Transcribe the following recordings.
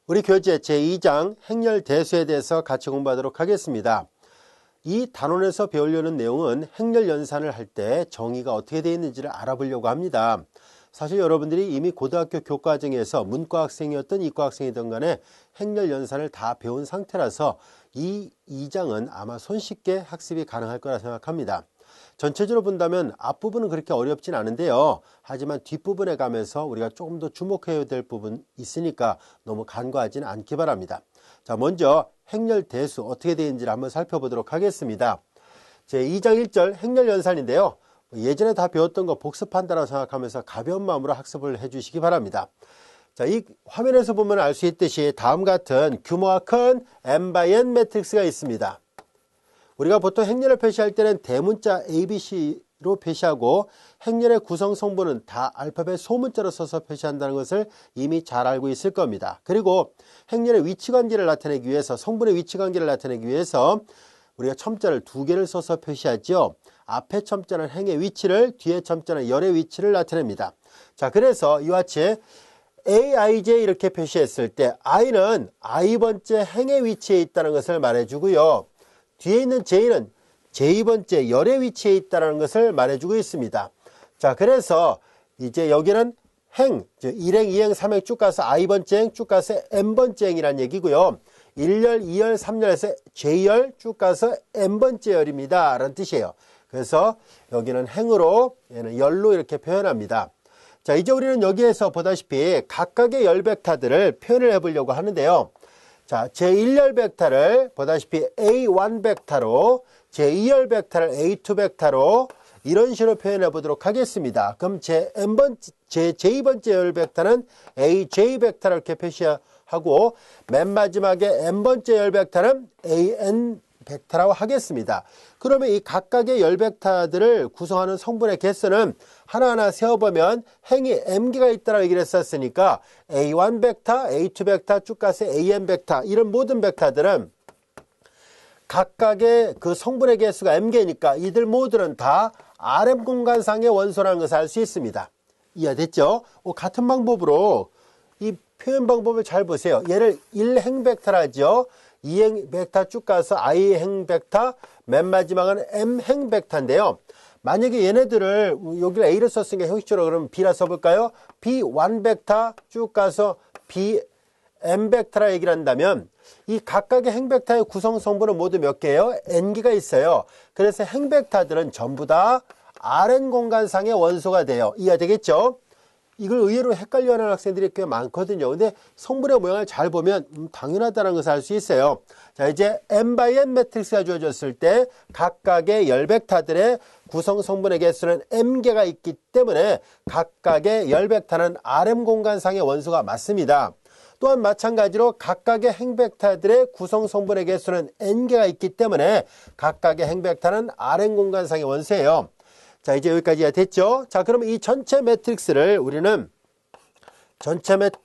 우리 교재 제2장 행렬대수에 대해서 같이 공부하도록 하겠습니다. 이 단원에서 배우려는 내용은 행렬연산을 할 때 정의가 어떻게 되어 있는지를 알아보려고 합니다. 사실 여러분들이 이미 고등학교 교과정에서 문과 학생이었던 이과 학생이든 간에 행렬연산을 다 배운 상태라서 이 2장은 아마 손쉽게 학습이 가능할 거라 생각합니다. 전체적으로 본다면 앞부분은 그렇게 어렵진 않은데요. 하지만 뒷부분에 가면서 우리가 조금 더 주목해야 될 부분 있으니까 너무 간과하지는 않기 바랍니다. 자, 먼저 행렬대수 어떻게 되는지를 한번 살펴보도록 하겠습니다. 제2장 1절 행렬연산인데요. 예전에 다 배웠던 거 복습한다고 생각하면서 가벼운 마음으로 학습을 해주시기 바랍니다. 자, 이 화면에서 보면 알 수 있듯이 다음 같은 규모가 큰 n×n 매트릭스가 있습니다. 우리가 보통 행렬을 표시할 때는 대문자 ABC로 표시하고 행렬의 구성 성분은 다 알파벳 소문자로 써서 표시한다는 것을 이미 잘 알고 있을 겁니다. 그리고 행렬의 위치관계를 나타내기 위해서 성분의 위치관계를 나타내기 위해서 우리가 첨자를 두 개를 써서 표시하죠. 앞에 첨자는 행의 위치를, 뒤에 첨자는 열의 위치를 나타냅니다. 자, 그래서 이와 같이 AIJ 이렇게 표시했을 때 I는 I번째 행의 위치에 있다는 것을 말해주고요. 뒤에 있는 J는 J번째 열의 위치에 있다는 것을 말해주고 있습니다. 자, 그래서 이제 여기는 행, 즉 1행, 2행, 3행 쭉 가서 I번째 행 쭉 가서 N번째 행이라는 얘기고요. 1열, 2열, 3열에서 J열 쭉 가서 N번째 열입니다 라는 뜻이에요. 그래서 여기는 행으로 얘는 열로 이렇게 표현합니다. 자, 이제 우리는 여기에서 보다시피 각각의 열 벡터들을 표현을 해보려고 하는데요. 자, 제1열 벡터를 보다시피 A1 벡터로, 제2열 벡터를 A2 벡터로 이런 식으로 표현해 보도록 하겠습니다. 그럼 제2번째 열 벡터는 AJ 벡터로 이렇게 표시하고 맨 마지막에 n번째 열 벡터는 AN 벡터라고 하겠습니다. 그러면 이 각각의 열 벡터들을 구성하는 성분의 개수는 하나하나 세어보면 행이 m개가 있다고 얘기를 했었으니까 A1 벡터, A2 벡터, 쭉 가서 AN 벡터 이런 모든 벡터들은 각각의 그 성분의 개수가 m개니까 이들 모두는 다 RM 공간상의 원소라는 것을 알 수 있습니다. 이해됐죠? 같은 방법으로 이 표현 방법을 잘 보세요. 얘를 1행 벡터라죠. 2행 벡터 쭉 가서 I행 벡터, 맨 마지막은 M행 벡터인데요. 만약에 얘네들을 여기를 A를 썼으니까 형식적으로 그러면 B라 써볼까요? B1 벡터 쭉 가서 BM 벡터라 얘기를 한다면 이 각각의 행 벡터의 구성 성분은 모두 몇 개예요? N개가 있어요. 그래서 행 벡터들은 전부 다 Rn 공간상의 원소가 돼요. 이해되겠죠? 이걸 의외로 헷갈려하는 학생들이 꽤 많거든요. 근데 성분의 모양을 잘 보면 당연하다는 것을 알 수 있어요. 자, 이제 n×n 매트릭스가 주어졌을 때 각각의 열 벡터들의 구성 성분의 개수는 m개가 있기 때문에 각각의 열 벡터는 Rm 공간상의 원소가 맞습니다. 또한 마찬가지로 각각의 행 벡터들의 구성 성분의 개수는 n개가 있기 때문에 각각의 행 벡터는 Rn 공간상의 원소예요. 자, 이제 여기까지가 됐죠? 자, 그러면 이 전체 매트릭스를 우리는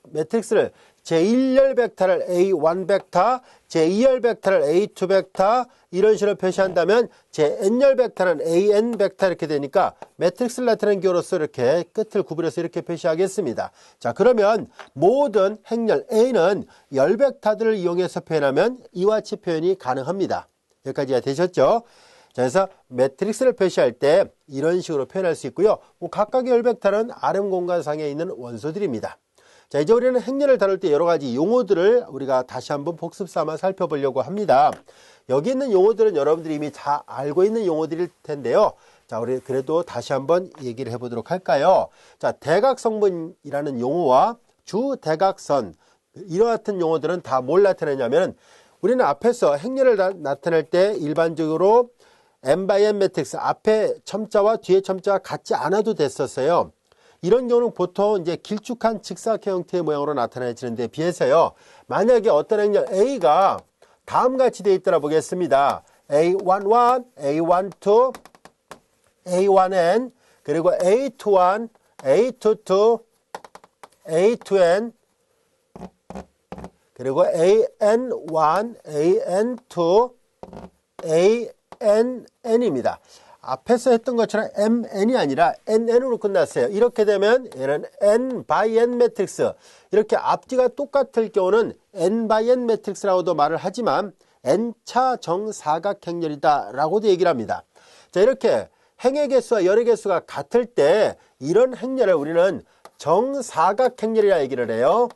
매트릭스를 제1열 벡터를 A1 벡터, 제2열 벡터를 A2 벡터 이런 식으로 표시한다면 제_n열 벡터는 AN 벡터 이렇게 되니까 매트릭스를 나타내는 기호로서 이렇게 끝을 구부려서 이렇게 표시하겠습니다. 자, 그러면 모든 행렬 A는 열 벡터들을 이용해서 표현하면 이와 같이 표현이 가능합니다. 여기까지가 되셨죠? 자, 그래서 매트릭스를 표시할 때 이런 식으로 표현할 수 있고요. 각각의 열 벡터는 RM 공간상에 있는 원소들입니다. 자, 이제 우리는 행렬을 다룰 때 여러 가지 용어들을 우리가 다시 한번 복습 삼아 살펴보려고 합니다. 여기 있는 용어들은 여러분들이 이미 다 알고 있는 용어들일 텐데요. 자, 우리 그래도 다시 한번 얘기를 해보도록 할까요? 자, 대각성분이라는 용어와 주대각선 이와 같은 용어들은 다 뭘 나타내냐면 우리는 앞에서 행렬을 나타낼 때 일반적으로 n×n 매트릭스 앞에 첨자와 뒤에 첨자가 같지 않아도 됐었어요. 이런 경우는 보통 이제 길쭉한 직사각형 형태의 모양으로 나타내지는 데 비해서요. 만약에 어떤 행렬 A가 다음같이 되어 있더라 보겠습니다. A11, A12, A1n, 그리고 A21, A22, A2n, 그리고 AN1, AN2, ANN입니다. 앞에서 했던 것처럼 mn이 아니라 nn으로 끝났어요. 이렇게 되면 얘는 n by n 매트릭스, 이렇게 앞뒤가 똑같을 경우는 n by n 매트릭스라고도 말을 하지만 n차 정사각행렬이다 라고도 얘기를 합니다. 자, 이렇게 행의 개수와 열의 개수가 같을 때 이런 행렬을 우리는 정사각행렬이라 얘기를 해요.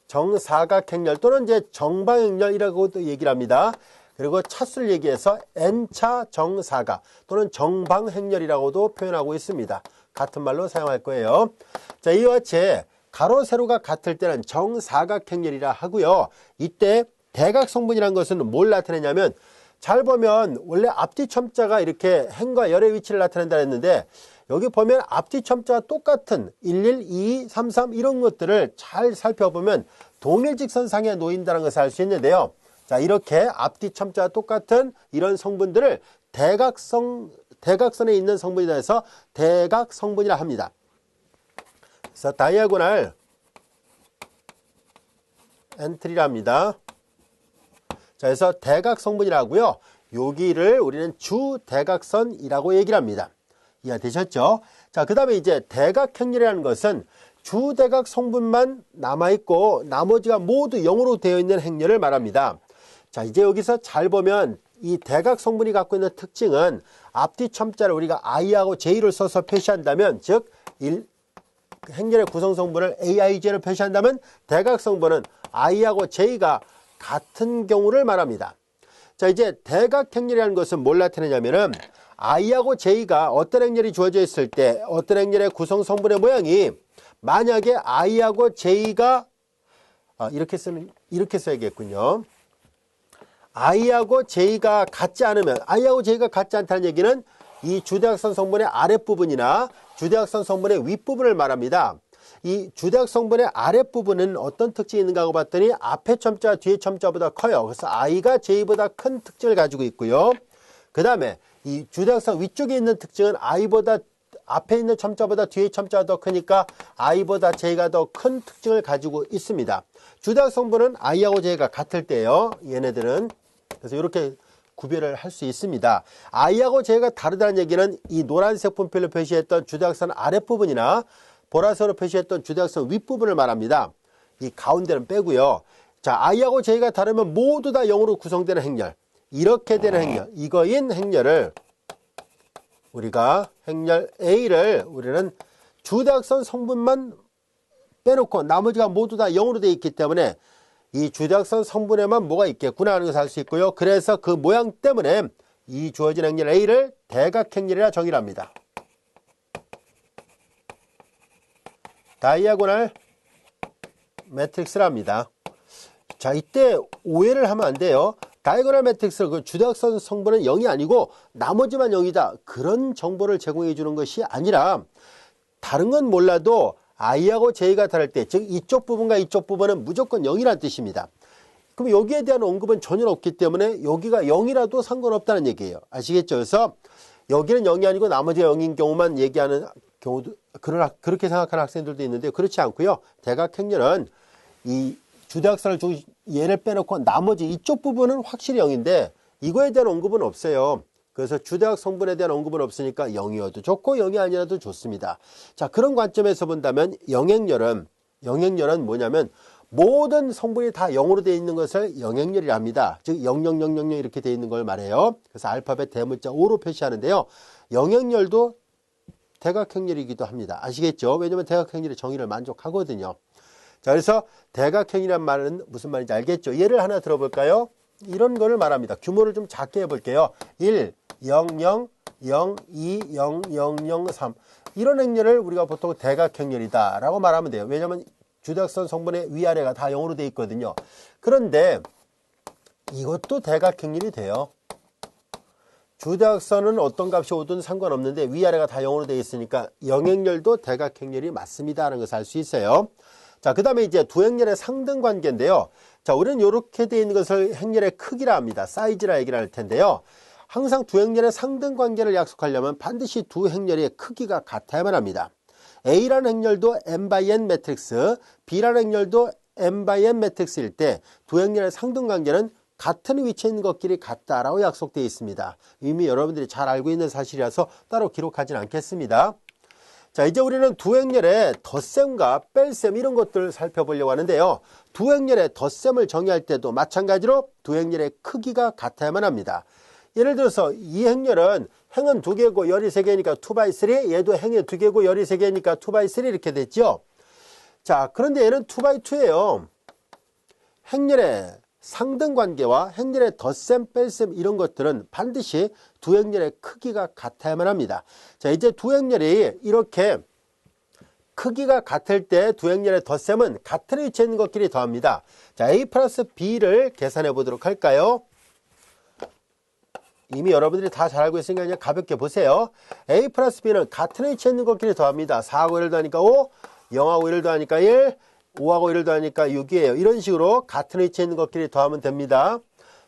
정사각행렬 또는 이제 정방행렬이라고도 얘기를 합니다. 그리고 차수를 얘기해서 n차 정사각 또는 정방행렬이라고도 표현하고 있습니다. 같은 말로 사용할 거예요. 자, 이와 같이 가로 세로가 같을 때는 정사각행렬이라 하고요. 이때 대각성분이라는 것은 뭘 나타내냐면, 잘 보면 원래 앞뒤 첨자가 이렇게 행과 열의 위치를 나타낸다 했는데, 여기 보면 앞뒤 첨자가 똑같은 11, 22, 33 이런 것들을 잘 살펴보면 동일직선상에 놓인다는 것을 알 수 있는데요. 자, 이렇게 앞뒤 첨자가 똑같은 이런 성분들을 대각선에 있는 성분이라 해서 대각성분이라 합니다. 그래서 다이아고널 엔트리라 합니다. 자, 그래서 대각성분이라고요. 여기를 우리는 주대각선이라고 얘기를 합니다. 이해되셨죠? 자, 그 다음에 이제 대각행렬이라는 것은 주대각 성분만 남아있고 나머지가 모두 0으로 되어 있는 행렬을 말합니다. 자, 이제 여기서 잘 보면 이 대각 성분이 갖고 있는 특징은 앞뒤 첨자를 우리가 i하고 j를 써서 표시한다면, 즉 행렬의 구성 성분을 aij를 표시한다면 대각 성분은 i하고 j가 같은 경우를 말합니다. 자, 이제 대각 행렬이라는 것은 뭘 나타내냐면은 i하고 j가 어떤 행렬이 주어져 있을 때 어떤 행렬의 구성 성분의 모양이, 만약에 i하고 j가 이렇게 써야겠군요. i하고 j가 같지 않으면, i하고 j가 같지 않다는 얘기는 이 주대각선 성분의 아랫부분이나 주대각선 성분의 윗부분을 말합니다. 이 주대각 성분의 아랫부분은 어떤 특징이 있는가 하고 봤더니 앞에 첨자 뒤에 첨자보다 커요. 그래서 i가 j보다 큰 특징을 가지고 있고요. 그 다음에 이 주대각선 위쪽에 있는 특징은 i보다 앞에 있는 첨자보다 뒤에 첨자가 더 크니까 i보다 j가 더 큰 특징을 가지고 있습니다. 주대각 성분은 i하고 j가 같을 때요. 얘네들은. 그래서 이렇게 구별을 할 수 있습니다. i하고 j가 다르다는 얘기는 이 노란색 분필로 표시했던 주대각선 아랫부분이나 보라색으로 표시했던 주대각선 윗부분을 말합니다. 이 가운데는 빼고요. 자, i하고 j가 다르면 모두 다 0으로 구성되는 행렬, 이렇게 되는 행렬, 이거인 행렬을 우리가 행렬 A를 우리는 주대각선 성분만 빼놓고 나머지가 모두 다 0으로 되어 있기 때문에 이 주대각선 성분에만 뭐가 있겠구나 하는 것을 알 수 있고요. 그래서 그 모양 때문에 이 주어진 행렬 A를 대각행렬이라 정의를 합니다. 다이아고널 매트릭스라 합니다. 자, 이때 오해를 하면 안 돼요. 다이아고널 매트릭스, 그 주대각선 성분은 0이 아니고 나머지만 0이다, 그런 정보를 제공해 주는 것이 아니라, 다른 건 몰라도 i하고 j가 다를 때, 즉 이쪽 부분과 이쪽 부분은 무조건 0이라는 뜻입니다. 그럼 여기에 대한 언급은 전혀 없기 때문에 여기가 0이라도 상관없다는 얘기예요. 아시겠죠? 그래서 여기는 0이 아니고 나머지가 0인 경우만 얘기하는 경우도, 그렇게 생각하는 학생들도 있는데 그렇지 않고요. 대각행렬은 이 주대각선을 얘를 빼놓고 나머지 이쪽 부분은 확실히 0인데 이거에 대한 언급은 없어요. 그래서 주대각 성분에 대한 언급은 없으니까 0이어도 좋고 0이 아니라도 좋습니다. 자, 그런 관점에서 본다면 영행렬은 뭐냐면 모든 성분이 다 0으로 되어 있는 것을 영행렬이라 합니다. 즉 00000 이렇게 되어 있는 걸 말해요. 그래서 알파벳 대문자 5로 표시하는데요. 영행렬도 대각행렬이기도 합니다. 아시겠죠? 왜냐하면 대각행렬의 정의를 만족하거든요. 자, 그래서 대각행이란 말은 무슨 말인지 알겠죠? 예를 하나 들어볼까요? 이런 거를 말합니다. 규모를 좀 작게 해볼게요. 1, 0, 0, 0, 2, 0, 0, 0, 3 이런 행렬을 우리가 보통 대각행렬이다 라고 말하면 돼요. 왜냐하면 주대각선 성분의 위아래가 다 0으로 되어 있거든요. 그런데 이것도 대각행렬이 돼요. 주대각선은 어떤 값이 오든 상관없는데 위아래가 다 0으로 되어 있으니까 영행렬도 대각행렬이 맞습니다 하는 것을 알 수 있어요. 자, 그 다음에 이제 두 행렬의 상등 관계인데요. 자, 우리는 이렇게 되어 있는 것을 행렬의 크기라 합니다. 사이즈라 얘기를 할 텐데요. 항상 두 행렬의 상등 관계를 약속하려면 반드시 두 행렬의 크기가 같아야만 합니다. A라는 행렬도 n by n 매트릭스, B라는 행렬도 n by n 매트릭스일 때 두 행렬의 상등 관계는 같은 위치에 있는 것끼리 같다라고 약속되어 있습니다. 이미 여러분들이 잘 알고 있는 사실이라서 따로 기록하진 않겠습니다. 자, 이제 우리는 두 행렬의 덧셈과 뺄셈 이런 것들을 살펴보려고 하는데요. 두 행렬의 덧셈을 정의할 때도 마찬가지로 두 행렬의 크기가 같아야만 합니다. 예를 들어서 이 행렬은 행은 2개고 열이 3개니까 2x3, 얘도 행이 2개고 열이 3개니까 2x3 이렇게 됐죠. 자, 그런데 얘는 2x2예요. 행렬의 상등관계와 행렬의 덧셈, 뺄셈 이런 것들은 반드시 두 행렬의 크기가 같아야만 합니다. 자, 이제 두 행렬이 이렇게 크기가 같을 때 두 행렬의 덧셈은 같은 위치에 있는 것끼리 더합니다. 자, A 플러스 B를 계산해 보도록 할까요? 이미 여러분들이 다 잘 알고 있으니까 그냥 가볍게 보세요. A 플러스 B는 같은 위치에 있는 것끼리 더합니다. 4하고 1을 더하니까 5, 0하고 1을 더하니까 1, 5하고 1을 더하니까 6이에요. 이런 식으로 같은 위치에 있는 것끼리 더하면 됩니다.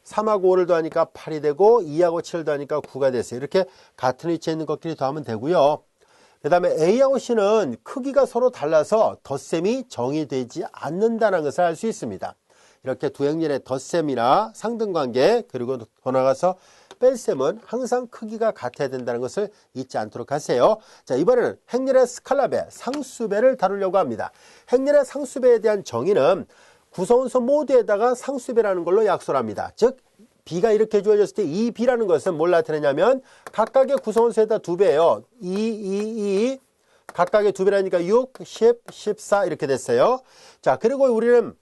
3하고 5를 더하니까 8이 되고 2하고 7을 더하니까 9가 됐어요. 이렇게 같은 위치에 있는 것끼리 더하면 되고요. 그 다음에 A하고 C는 크기가 서로 달라서 덧셈이 정의되지 않는다는 것을 알 수 있습니다. 이렇게 두 행렬의 덧셈이나 상등관계 그리고 더 나아가서 뺄셈은 항상 크기가 같아야 된다는 것을 잊지 않도록 하세요. 자, 이번에는 행렬의 스칼라배, 상수배를 다루려고 합니다. 행렬의 상수배에 대한 정의는 구성원수 모두에다가 상수배라는 걸로 약속을 합니다. 즉 B가 이렇게 주어졌을 때 이 B라는 것은 뭘 나타내냐면 각각의 구성원수에다 2배예요. 2, 각각의 2배라니까 6, 10, 14 이렇게 됐어요. 자, 그리고 우리는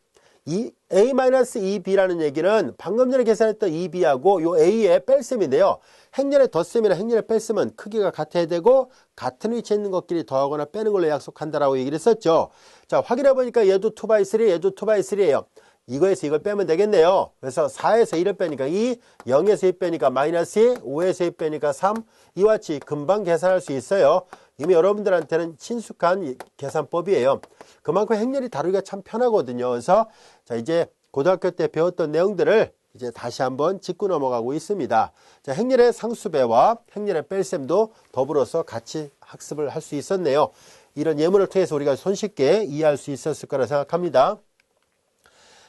이 A-2B라는 얘기는 방금 전에 계산했던 2B하고 요 A의 뺄셈인데요. 행렬의 덧셈이나 행렬의 뺄셈은 크기가 같아야 되고 같은 위치에 있는 것끼리 더하거나 빼는 걸로 약속한다라고 얘기를 했었죠. 자, 확인해 보니까 얘도 2x3, 얘도 2x3예요. 이거에서 이걸 빼면 되겠네요. 그래서 4에서 1을 빼니까 2, 0에서 2 빼니까 마이너스 2, 5에서 2 빼니까 3, 이와 같이 금방 계산할 수 있어요. 이미 여러분들한테는 친숙한 계산법이에요. 그만큼 행렬이 다루기가 참 편하거든요. 그래서 자, 이제 고등학교 때 배웠던 내용들을 이제 다시 한번 짚고 넘어가고 있습니다. 자, 행렬의 상수배와 행렬의 뺄셈도 더불어서 같이 학습을 할 수 있었네요. 이런 예문을 통해서 우리가 손쉽게 이해할 수 있었을 거라 생각합니다.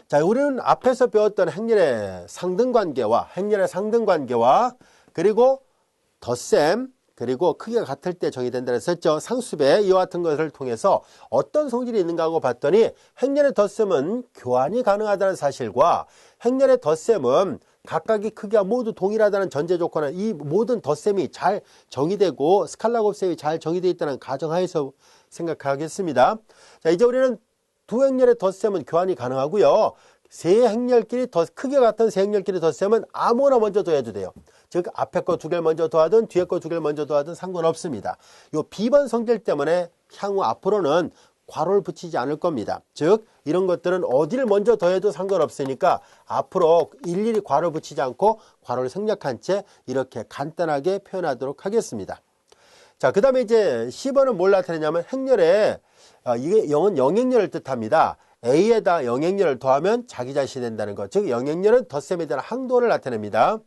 자, 우리는 앞에서 배웠던 행렬의 상등관계와 그리고 덧셈 그리고 크기가 같을 때 정의된다 했었죠. 상수배 이와 같은 것을 통해서 어떤 성질이 있는가 하고 봤더니 행렬의 덧셈은 교환이 가능하다는 사실과 행렬의 덧셈은 각각의 크기가 모두 동일하다는 전제 조건은 이 모든 덧셈이 잘 정의되고 스칼라 곱셈이 잘 정의되어 있다는 가정하에서 생각하겠습니다. 자, 이제 우리는 두 행렬의 덧셈은 교환이 가능하고요. 세 행렬끼리 크기가 같은 세 행렬끼리 덧셈은 아무나 먼저 더해도 돼요. 즉 앞에 거 2개를 먼저 더하든 뒤에 거 2개를 먼저 더하든 상관없습니다. 요 B번 성질 때문에 향후 앞으로는 괄호를 붙이지 않을 겁니다. 즉 이런 것들은 어디를 먼저 더해도 상관없으니까 앞으로 일일이 괄호 붙이지 않고 괄호를 생략한 채 이렇게 간단하게 표현하도록 하겠습니다. 자, 그 다음에 이제 10번은 뭘 나타내냐면 행렬에 이게 0은 영행렬을 뜻합니다. A에다 영행렬을 더하면 자기 자신이 된다는 것. 즉 영행렬은 덧셈에 대한 항도를 나타냅니다.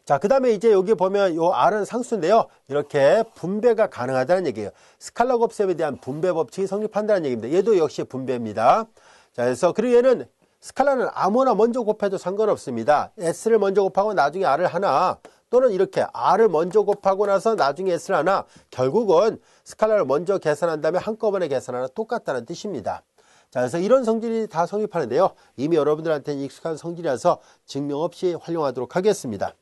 자, 그 다음에 이제 여기 보면 요 R은 상수인데요. 이렇게 분배가 가능하다는 얘기예요. 스칼라 곱셈에 대한 분배 법칙이 성립한다는 얘기입니다. 얘도 역시 분배입니다. 자, 그래서 그리고 얘는 스칼라는 아무나 먼저 곱해도 상관없습니다. S를 먼저 곱하고 나중에 R을 하나 또는 이렇게 R을 먼저 곱하고 나서 나중에 S를 하나 결국은 스칼라를 먼저 계산한 다음에 한꺼번에 계산하나 똑같다는 뜻입니다. 자, 그래서 이런 성질이 다 성립하는데요. 이미 여러분들한테는 익숙한 성질이라서 증명 없이 활용하도록 하겠습니다.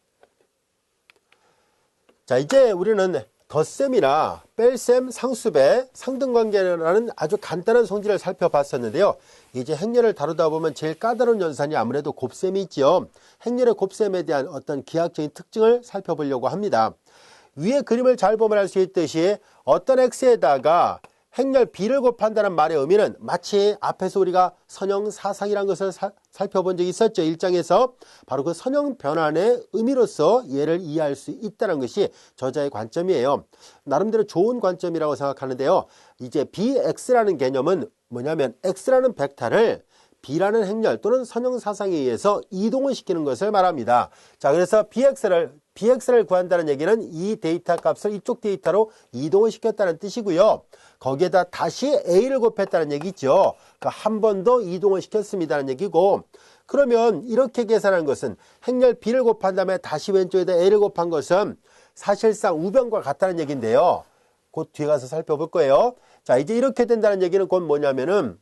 자, 이제 우리는 덧셈이나 뺄셈, 상수배, 상등관계라는 아주 간단한 성질을 살펴봤었는데요. 이제 행렬을 다루다 보면 제일 까다로운 연산이 아무래도 곱셈이 있죠. 행렬의 곱셈에 대한 어떤 기하학적인 특징을 살펴보려고 합니다. 위에 그림을 잘 보면 알 수 있듯이 어떤 x에다가 행렬 b를 곱한다는 말의 의미는 마치 앞에서 우리가 선형사상이라는 것을 살펴본 적이 있었죠. 1장에서 바로 그 선형 변환의 의미로서 얘를 이해할 수 있다는 것이 저자의 관점이에요. 나름대로 좋은 관점이라고 생각하는데요. 이제 bx라는 개념은 뭐냐면 x라는 벡터를 b라는 행렬 또는 선형사상에 의해서 이동을 시키는 것을 말합니다. 자, 그래서 bx를 구한다는 얘기는 이 데이터 값을 이쪽 데이터로 이동을 시켰다는 뜻이고요. 거기에다 다시 a를 곱했다는 얘기죠. 한 번 더 이동을 시켰습니다는 얘기고, 그러면 이렇게 계산한 것은 행렬 B를 곱한 다음에 다시 왼쪽에다 A를 곱한 것은 사실상 우변과 같다는 얘기인데요. 곧 뒤에 가서 살펴볼 거예요. 자, 이제 이렇게 된다는 얘기는 곧 뭐냐면은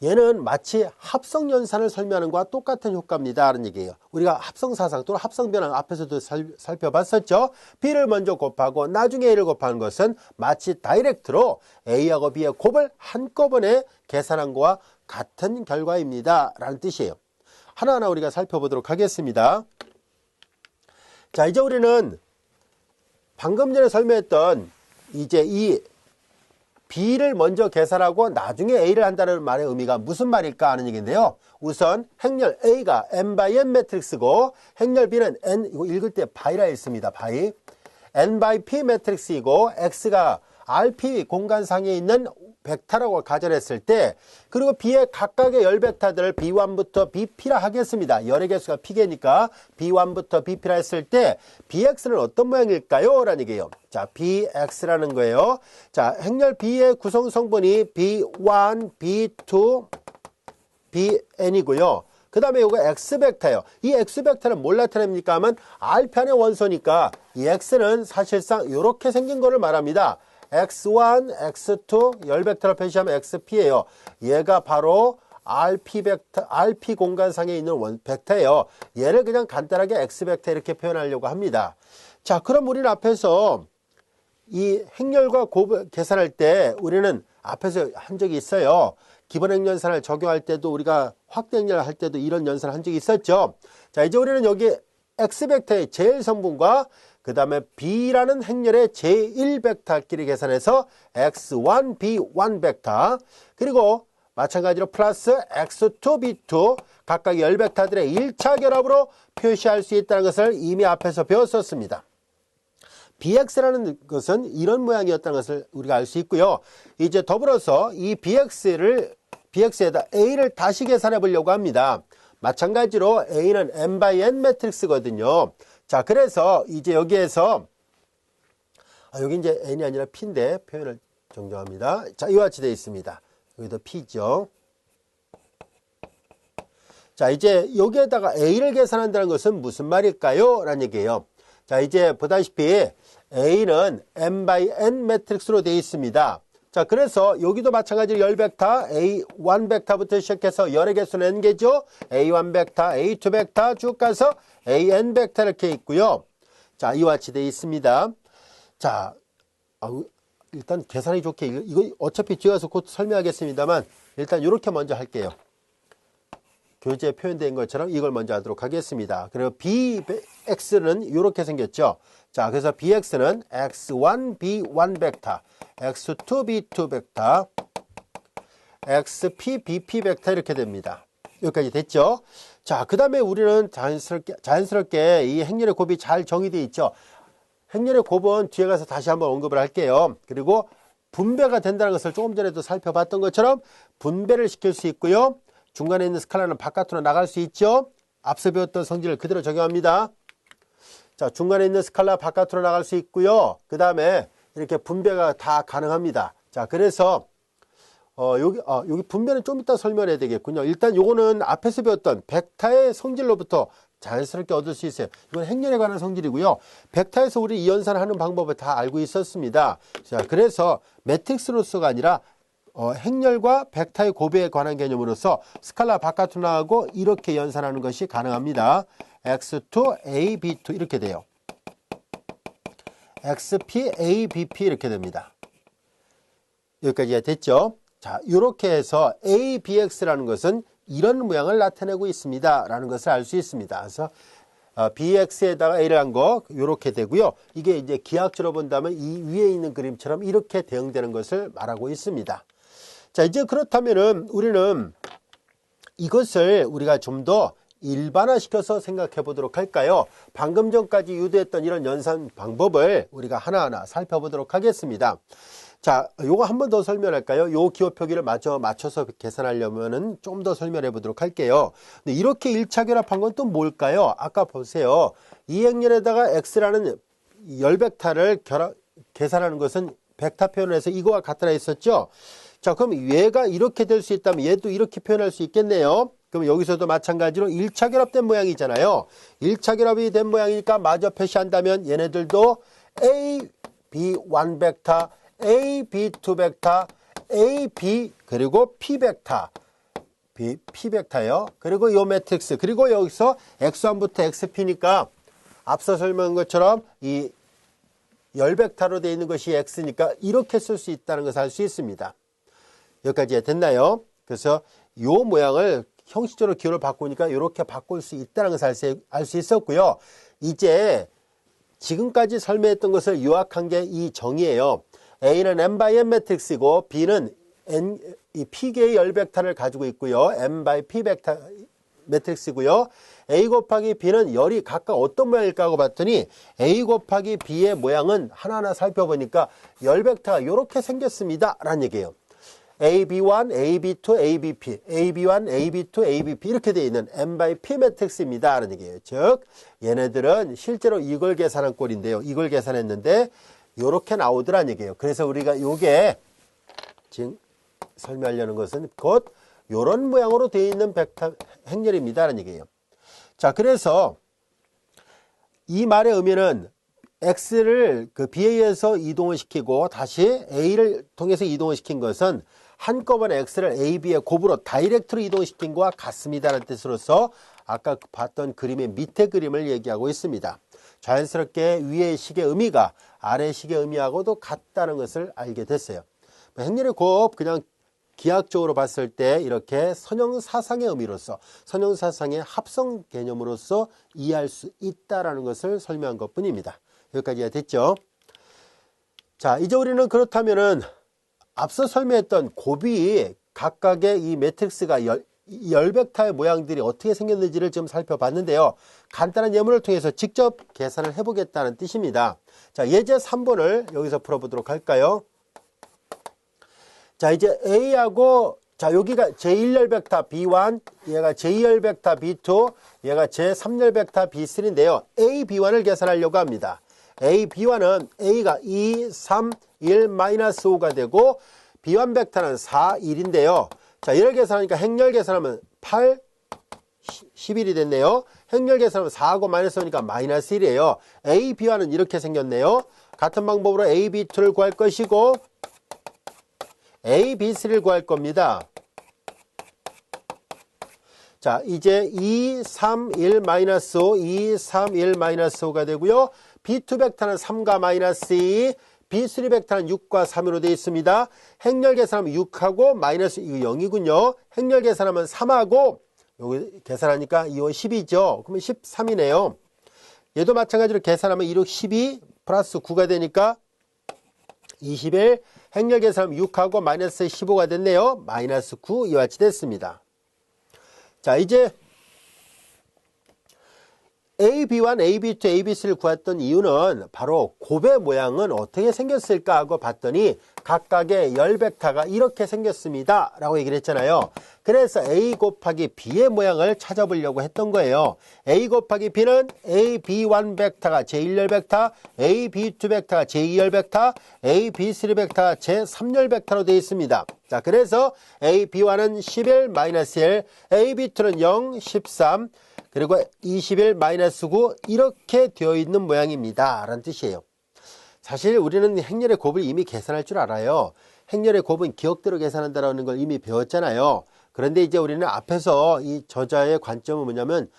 얘는 마치 합성연산을 설명하는 것과 똑같은 효과입니다 라는 얘기예요. 우리가 합성사상 또는 합성변환 앞에서도 살펴봤었죠. B를 먼저 곱하고 나중에 A를 곱하는 것은 마치 다이렉트로 A하고 B의 곱을 한꺼번에 계산한 것과 같은 결과입니다 라는 뜻이에요. 하나하나 우리가 살펴보도록 하겠습니다. 자, 이제 우리는 방금 전에 설명했던 이제 이 B를 먼저 계산하고 나중에 A를 한다는 말의 의미가 무슨 말일까 하는 얘기인데요. 우선 행렬 A가 n/n 매트릭스고 행렬 B는 n, 이거 읽을 때 바이라 읽습니다. 바이. n/p 매트릭스이고 x가 rp 공간상에 있는 벡터라고 가정했을 때, 그리고 B의 각각의 열 벡터들을 B1부터 BP라 하겠습니다. 열의 개수가 P개니까 B1부터 BP라 했을 때 BX는 어떤 모양일까요? 라는 얘기예요. 자, BX라는 거예요. 자, 행렬 B의 구성 성분이 B1, B2, BN이고요. 그 다음에 이거 X벡터예요. 이 X벡터는 뭘 나타냅니까 하면 R편의 원소니까 이 X는 사실상 이렇게 생긴 거를 말합니다. X1, X2 열 벡터를 표시하면 XP예요. 얘가 바로 RP 벡터, RP 공간상에 있는 벡터예요. 얘를 그냥 간단하게 X벡터 이렇게 표현하려고 합니다. 자, 그럼 우리는 앞에서 이 행렬과 곱을 계산할 때 우리는 앞에서 한 적이 있어요. 기본 행렬산을 적용할 때도 우리가 확대 행렬 할 때도 이런 연산을 한 적이 있었죠. 자, 이제 우리는 여기 X벡터의 제일 성분과 그 다음에 B라는 행렬의 제1벡터끼리 계산해서 X1, B1 벡터, 그리고 마찬가지로 플러스 X2, B2 각각 열 벡터들의 1차 결합으로 표시할 수 있다는 것을 이미 앞에서 배웠었습니다. BX라는 것은 이런 모양이었다는 것을 우리가 알 수 있고요. 이제 더불어서 이 BX에다 A를 다시 계산해 보려고 합니다. 마찬가지로 A는 n/n 매트릭스거든요. 자, 그래서 이제 여기에서 여기 이제 n이 아니라 p인데 표현을 정정합니다. 자, 이와 같이 되어 있습니다. 여기도 p죠. 자, 이제 여기에다가 A를 계산한다는 것은 무슨 말일까요? 라는 얘기예요. 자, 이제 보다시피 A는 n/n 매트릭스로 되어 있습니다. 자, 그래서 여기도 마찬가지로 열 벡터 A1 벡터부터 시작해서 열의 개수는 n개죠. A1 벡터, A2 벡터 쭉 가서 AN 벡터 이렇게 있고요. 자, 이와 같이 되어 있습니다. 자, 일단 계산이 좋게 이거 어차피 뒤에 가서 곧 설명하겠습니다만 일단 이렇게 먼저 할게요. 교재에 표현된 것처럼 이걸 먼저 하도록 하겠습니다. 그리고 BX는 이렇게 생겼죠. 자, 그래서 BX는 X1, B1 벡터, X2, B2 벡터, XP, BP 벡터 이렇게 됩니다. 여기까지 됐죠? 자, 그 다음에 우리는 자연스럽게 이 행렬의 곱이 잘 정의되어 있죠. 행렬의 곱은 뒤에 가서 다시 한번 언급을 할게요. 그리고 분배가 된다는 것을 조금 전에도 살펴봤던 것처럼 분배를 시킬 수 있고요. 중간에 있는 스칼라는 바깥으로 나갈 수 있죠. 앞서 배웠던 성질을 그대로 적용합니다. 자, 중간에 있는 스칼라 바깥으로 나갈 수 있고요. 그 다음에 이렇게 분배가 다 가능합니다. 자, 그래서 여기 분배는 좀 이따 설명해야 되겠군요. 일단 요거는 앞에서 배웠던 벡터의 성질로부터 자연스럽게 얻을 수 있어요. 이건 행렬에 관한 성질이고요. 벡터에서 우리 이연산하는 방법을 다 알고 있었습니다. 자, 그래서 매트릭스로서가 아니라 행렬과 벡터의 곱에 관한 개념으로서 스칼라 바깥으로 나가고 이렇게 연산하는 것이 가능합니다. X2, A, B2 이렇게 돼요. XP, A, BP 이렇게 됩니다. 여기까지 됐죠? 자, 이렇게 해서 ABX라는 것은 이런 모양을 나타내고 있습니다 라는 것을 알 수 있습니다. 그래서 BX에다가 A를 한 거 이렇게 되고요. 이게 이제 기하학적으로 본다면 이 위에 있는 그림처럼 이렇게 대응되는 것을 말하고 있습니다. 자, 이제 그렇다면은 우리는 이것을 우리가 좀 더 일반화시켜서 생각해 보도록 할까요? 방금 전까지 유도했던 이런 연산 방법을 우리가 하나하나 살펴보도록 하겠습니다. 자, 요거 한 번 더 설명할까요? 요 기호 표기를 맞춰서 계산하려면은 좀 더 설명해 보도록 할게요. 근데 이렇게 1차 결합한 건 또 뭘까요? 아까 보세요. 이 행렬에다가 X라는 열 벡터를 계산하는 것은 벡터 표현에서 이거와 같더라 했었죠? 자, 그럼 얘가 이렇게 될 수 있다면 얘도 이렇게 표현할 수 있겠네요. 그럼 여기서도 마찬가지로 1차 결합된 모양이잖아요. 1차 결합이 된 모양이니까 마저 표시한다면 얘네들도 A, B1 벡터, A, B2 벡터, A, B 그리고 P 벡터, P 벡터요. 그리고 요 매트릭스, 그리고 여기서 X1부터 XP니까 앞서 설명한 것처럼 이 열 벡터로 되어 있는 것이 X니까 이렇게 쓸 수 있다는 것을 알 수 있습니다. 여기까지 됐나요? 그래서 요 모양을 형식적으로 기호를 바꾸니까 이렇게 바꿀 수 있다는 것을 알 수 있었고요. 이제 지금까지 설명했던 것을 요약한 게 이 정의예요. A는 n by n 매트릭스이고 B는 이 P개의 열 벡터를 가지고 있고요. n by P 벡터 매트릭스이고요. A 곱하기 B는 열이 각각 어떤 모양일까 하고 봤더니 A 곱하기 B의 모양은 하나하나 살펴보니까 열 벡터가 이렇게 생겼습니다 라는 얘기예요. AB1, AB2, ABP, AB1, AB2, ABP 이렇게 되어 있는 n by P 매트릭스입니다 라는 얘기예요. 즉 얘네들은 실제로 이걸 계산한 꼴인데요. 이걸 계산했는데 이렇게 나오더란 얘기예요. 그래서 우리가 요게 지금 설명하려는 것은 곧 이런 모양으로 되어 있는 벡터 행렬입니다 라는 얘기예요. 자, 그래서 이 말의 의미는 X를 그 B에 의해서 이동을 시키고 다시 A를 통해서 이동을 시킨 것은 한꺼번에 X를 A, B의 곱으로 다이렉트로 이동시킨 것과 같습니다라는 뜻으로서 아까 봤던 그림의 밑에 그림을 얘기하고 있습니다. 자연스럽게 위의 식의 의미가 아래 식의 의미하고도 같다는 것을 알게 됐어요. 행렬의 곱 그냥 기하학적으로 봤을 때 이렇게 선형사상의 의미로서 선형사상의 합성 개념으로서 이해할 수 있다는 것을 설명한 것 뿐입니다. 여기까지가 됐죠. 자, 이제 우리는 그렇다면은 앞서 설명했던 곱이 각각의 이 매트릭스가 열 벡터의 모양들이 어떻게 생겼는지를 좀 살펴봤는데요. 간단한 예문을 통해서 직접 계산을 해보겠다는 뜻입니다. 자, 예제 3번을 여기서 풀어보도록 할까요? 자, 이제 A하고 자, 여기가 제1열 벡터 B1, 얘가 제2열 벡터 B2, 얘가 제3열 벡터 B3인데요. A, B1을 계산하려고 합니다. A, B1은 A가 2, 3, 1, 마이너스 5가 되고 B1 벡터는 4, 1인데요. 자, 얘를 계산하니까 행렬 계산하면 8, 11이 됐네요. 행렬 계산하면 4하고 마이너스 5니까 마이너스 1이에요. A, B1은 이렇게 생겼네요. 같은 방법으로 A, B2를 구할 것이고 A, B3를 구할 겁니다. 자, 이제 2, 3, 1, 마이너스 5, 2, 3, 1, 마이너스 5가 되고요. B2 벡터는 3과 마이너스 2, B3 벡터는 6과 3으로 되어 있습니다. 행렬 계산하면 6하고 마이너스 이거 0이군요. 행렬 계산하면 3하고 여기 계산하니까 2호 10이죠. 그러면 13이네요. 얘도 마찬가지로 계산하면 2, 6, 12 플러스 9가 되니까 21, 행렬 계산하면 6하고 마이너스 15가 됐네요. 마이너스 9 이와 같이 됐습니다. 자, 이제 A, B1, A, B2, A, B3를 구했던 이유는 바로 곱의 모양은 어떻게 생겼을까 하고 봤더니 각각의 열 벡터가 이렇게 생겼습니다 라고 얘기를 했잖아요. 그래서 A 곱하기 B의 모양을 찾아보려고 했던 거예요. A 곱하기 B는 A, B1 벡터가 제1열 벡터, A, B2 벡터가 제2열 벡터, A, B3 벡터가 제3열 벡터로 되어 있습니다. 자, 그래서 A, B1은 11, 마이너스 1, A, B2는 0, 13, 그리고 21, 마이너스 9 이렇게 되어 있는 모양입니다 라는 뜻이에요. 사실 우리는 행렬의 곱을 이미 계산할 줄 알아요. 행렬의 곱은 기억대로 계산한다는 걸 이미 배웠잖아요. 그런데 이제 우리는 앞에서 이 저자의 관점은 뭐냐면